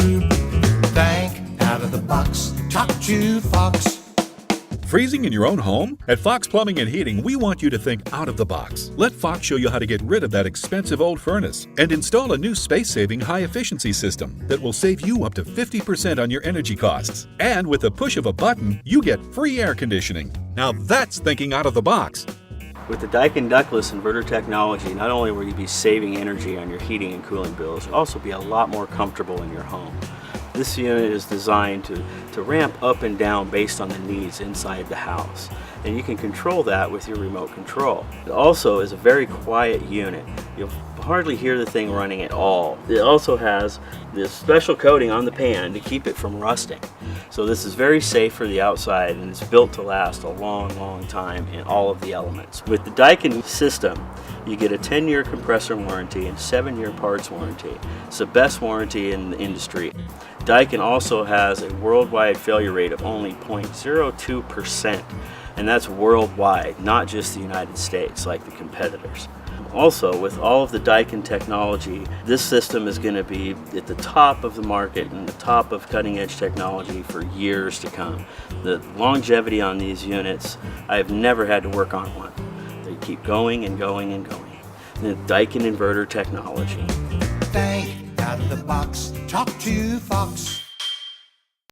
Think out of the box. Talk to Fox. Freezing in your own home? At Fox Plumbing and Heating, we want you to think out of the box. Let Fox show you how to get rid of that expensive old furnace and install a new space-saving high-efficiency system that will save you up to 50% on your energy costs. And with the push of a button, you get free air conditioning. Now that's thinking out of the box. With the Daikin ductless inverter technology, not only will you be saving energy on your heating and cooling bills, you'll also be a lot more comfortable in your home. This unit is designed to ramp up and down based on the needs inside the house, and you can control that with your remote control. It also is a very quiet unit. You'll hardly hear the thing running at all. It also has this special coating on the pan to keep it from rusting. So this is very safe for the outside, and it's built to last a long time in all of the elements. With the Daikin system, you get a 10-year compressor warranty and 7-year parts warranty. It's the best warranty in the industry. Daikin also has a worldwide failure rate of only 0.02%, and that's worldwide, not just the United States like the competitors. Also, with all of the Daikin technology, this system is going to be at the top of the market and the top of cutting-edge technology for years to come. The longevity on these units, I've never had to work on one. They keep going and going and going. The Daikin inverter technology. Think out of the box. Talk to Fox.